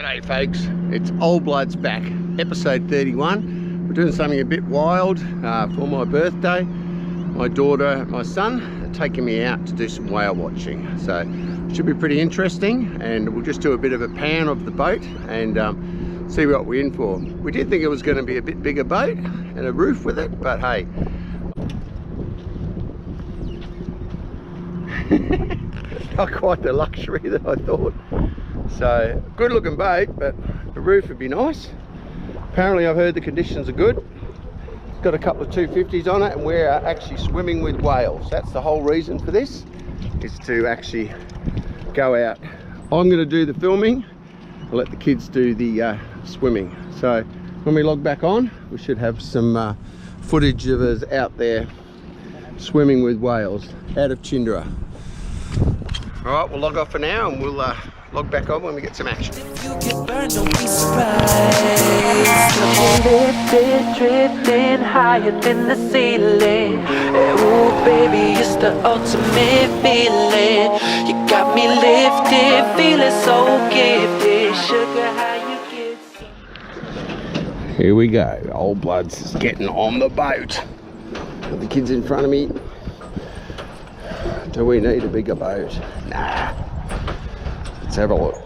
G'day folks, it's Old Bloods back, episode 31. We're doing something a bit wild for my birthday. My daughter and my son are taking me out to do some whale watching. So it should be pretty interesting, and we'll just do a bit of a pan of the boat and see what we're in for. We did think it was going to be a bit bigger boat and a roof with it, but hey. Not quite the luxury that I thought. So, good looking boat, but the roof would be nice. Apparently I've heard the conditions are good. It's got a couple of 250s on it, and we're actually swimming with whales. That's the whole reason for this, is to actually go out. I'm going to do the filming. I'll let the kids do the swimming. So when we log back on, we should have some footage of us out there swimming with whales out of Chindra. All right, we'll log off for now, and we'll log back on when we get some action. If you get burned, don't be surprised. Lifted, drifting higher than the ceiling. Ooh, baby, it's the ultimate feeling. You got me lifted, feeling so gifted. Sugar, how you get so... Here we go. Old Bloods is getting on the boat. Got the kids in front of me. Do we need a bigger boat? Nah. Let's have a look.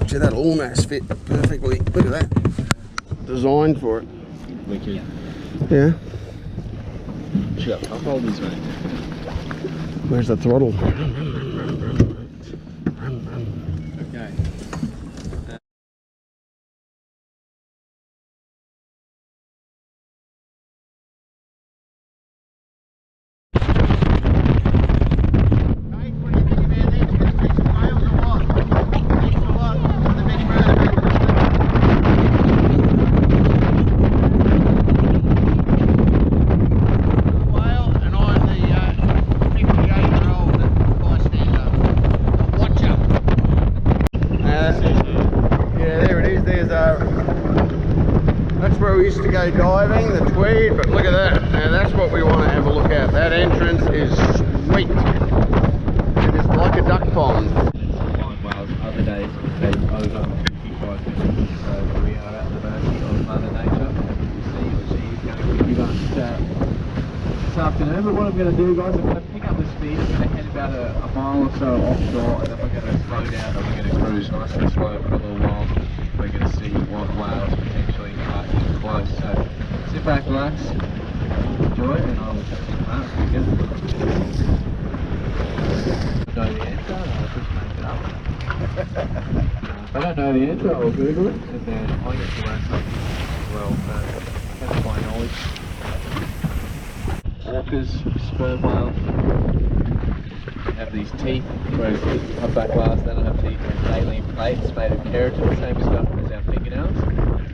See, that'll almost fit perfectly. Look at that. Designed for it. Wicked. Yeah. Shut up, hold these, mate. Where's the throttle? Okay. That's where we used to go diving, the Tweed, but look at that. Now that's what we want to have a look at. That entrance is sweet. It is like a duck pond. Fine whales, other days they over 55 minutes, so we are at the mercy of Mother Nature. We'll see what she is going to give us this afternoon. But what I'm going to do, guys, I'm going to pick up the speed. I'm going to head about a mile or so offshore, and then we're going to slow down and we're going to cruise nice and slow for a little while. We're going to see what whales potentially are in close. So sit back, relax, enjoy, and I will catch you tomorrow. Know the answer, I'll just make it up. If I don't know the answer, I'll Google it, and then I'll get to learn something as well. So that's my knowledge. Orcas, sperm whales have these teeth, whereas the humpback whales don't have teeth. Baleen plates made of keratin, same stuff as our fingernails,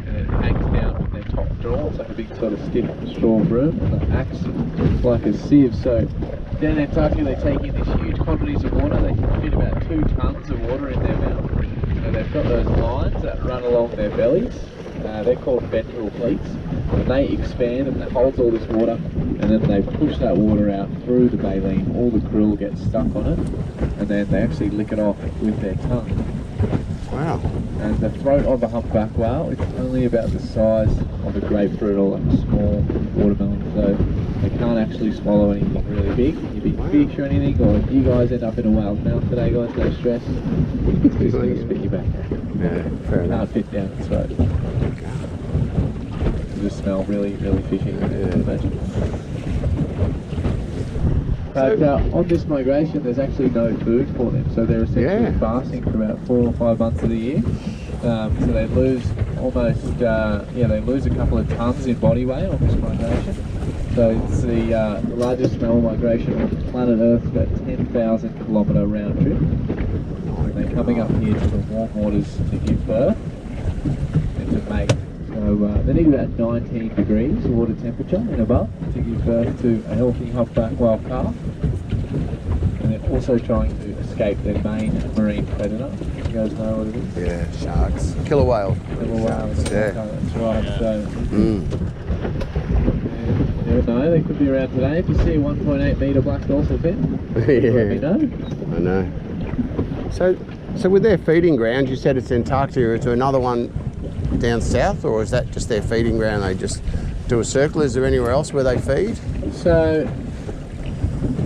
and it hangs down from their top jaw. It's like a big sort of stiff straw broom, an axe. It's like a sieve. So down in Antarctica they take in these huge quantities of water. They can fit about 2 tons of water in their mouth. So they've got those lines that run along their bellies. They're called ventral pleats, and they expand and it holds all this water, and then they push that water out through the baleen. All the krill gets stuck on it, and then they actually lick it off with their tongue. Wow. And the throat of a humpback whale, it's only about the size of a grapefruit or like a small watermelon, so they can't actually swallow anything really big. If you fish or anything, or if you guys end up in a whale's mouth today, guys, no stress. It's just going to spit you back. Yeah, fair enough. Can't fit down its throat. It just smell really, really fishy, I can imagine. But on this migration, there's actually no food for them, so they're essentially fasting for about 4 or 5 months of the year. So they lose almost, they lose a couple of tons in body weight on this migration. So it's the largest mammal migration on planet Earth, about 10,000 kilometre round trip. And they're coming up here to the warm waters to give birth and to mate. So they need about 19 degrees water temperature and above to give birth to a healthy humpback whale calf. And they're also trying to escape their main marine predator. You guys know what it is? Yeah, sharks. Killer whale. Killer whales. Yeah. That's right. So never know. They could be around today. If you see a 1.8 metre black dorsal fin, let me know. I know. So with their feeding grounds, you said it's Antarctica. Is there another one down south, or is that just their feeding ground? They just do a circle. Is there anywhere else where they feed? So,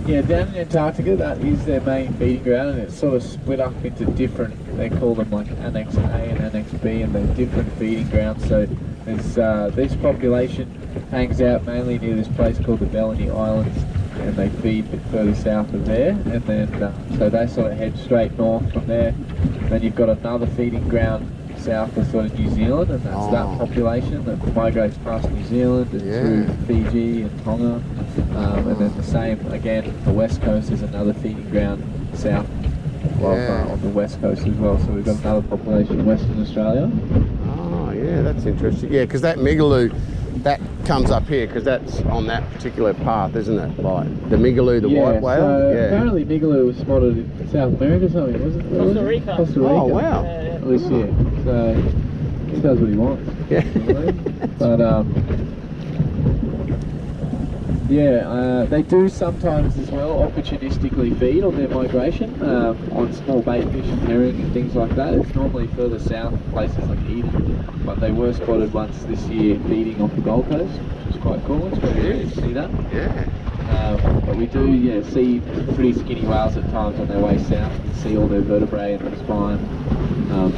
yeah, down in Antarctica, that is their main feeding ground, and it's sort of split up into different, they call them like Annex A and Annex B, and they're different feeding grounds. So there's, this population hangs out mainly near this place called the Bellany Islands, and they feed a bit further south of there, and then so they sort of head straight north from there. Then you've got another feeding ground south of sort of New Zealand, and that's that population that migrates past New Zealand and through Fiji and Tonga, and then the same again. The west coast is another feeding ground south of the west coast as well. So we've got another population in Western Australia. Oh yeah, that's interesting. Yeah, because that Migaloo, that comes up here because that's on that particular path, isn't it? Like the Migaloo, the white whale. So apparently Migaloo was spotted in South America or something, wasn't it? Costa Rica. Costa Rica. Oh wow. This year. So he does what he wants. Yeah. But they do sometimes as well opportunistically feed on their migration on small bait fish and herring and things like that. It's normally further south, places like Eden, but they were spotted once this year feeding off the Gold Coast, which is quite cool. It's pretty rare to see that. Yeah. But we do see pretty skinny whales at times on their way south. You can see all their vertebrae and their spine.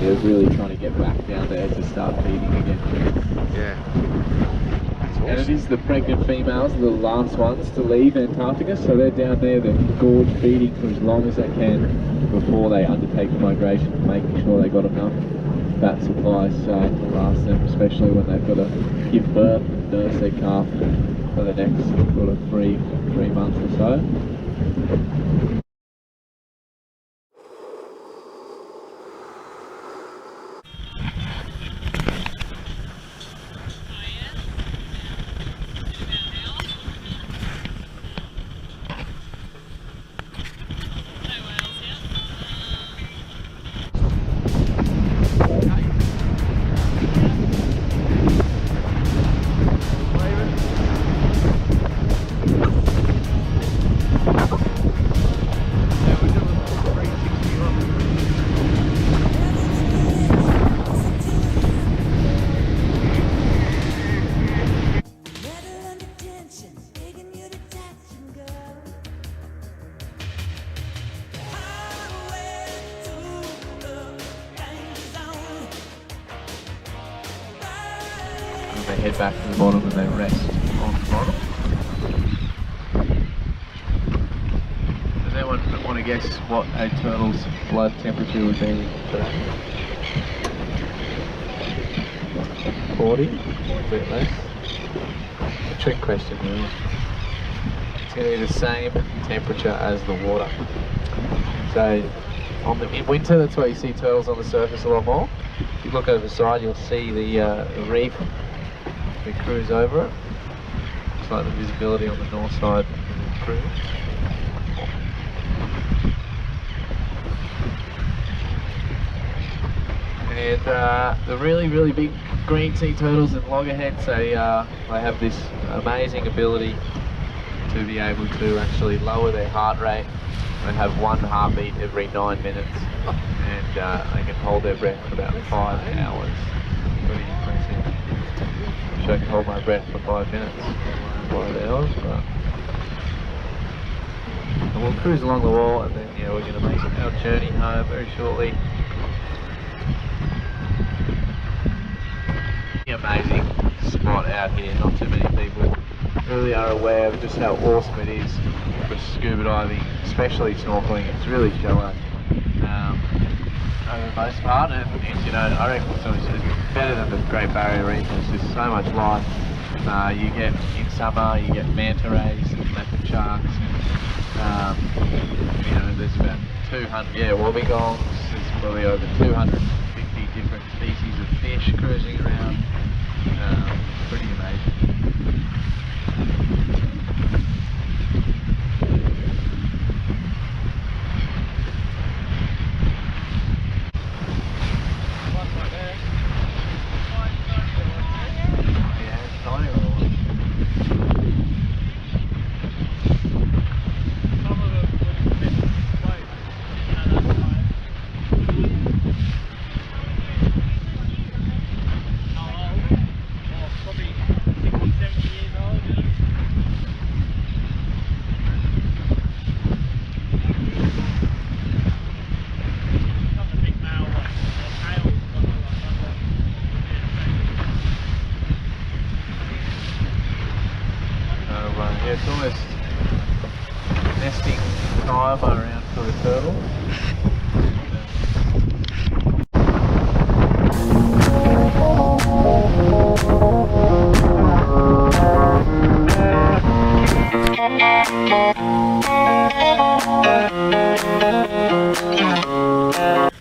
They're really trying to get back down there to start feeding again. Yeah. And it is the pregnant females, the last ones to leave Antarctica, so they're down there, they're gorge feeding for as long as they can before they undertake the migration, making sure they got enough fat supplies to last them, especially when they've got to give birth and nurse their calf for the next sort of three months or so. They head back to the bottom and they rest on the bottom. Does anyone want to guess what a turtle's blood temperature would be today? 40? A bit less. It's a trick question really. It's going to be the same temperature as the water. So in winter, that's why you see turtles on the surface a lot more. If you look over the side, you'll see the reef. We cruise over it. Looks like the visibility on the north side of the cruise. And the really big green sea turtles and loggerheads, they have this amazing ability to be able to actually lower their heart rate. They have one heartbeat every 9 minutes, and they can hold their breath for about 5 hours. Pretty impressive. I can hold my breath for 5 minutes, 5 hours, but and we'll cruise along the wall, and then we're going to make our journey home very shortly. Amazing spot out here. Not too many people really are aware of just how awesome it is for scuba diving, especially snorkeling. It's really shallow over the most part, and I reckon it's better than the Great Barrier Reef. There's just so much life. You get in summer, you get manta rays and leopard sharks, and there's about 200 wobbegongs. There's probably over 250 different species of fish cruising around. Pretty amazing. Yeah, it's almost nesting time around for the turtle.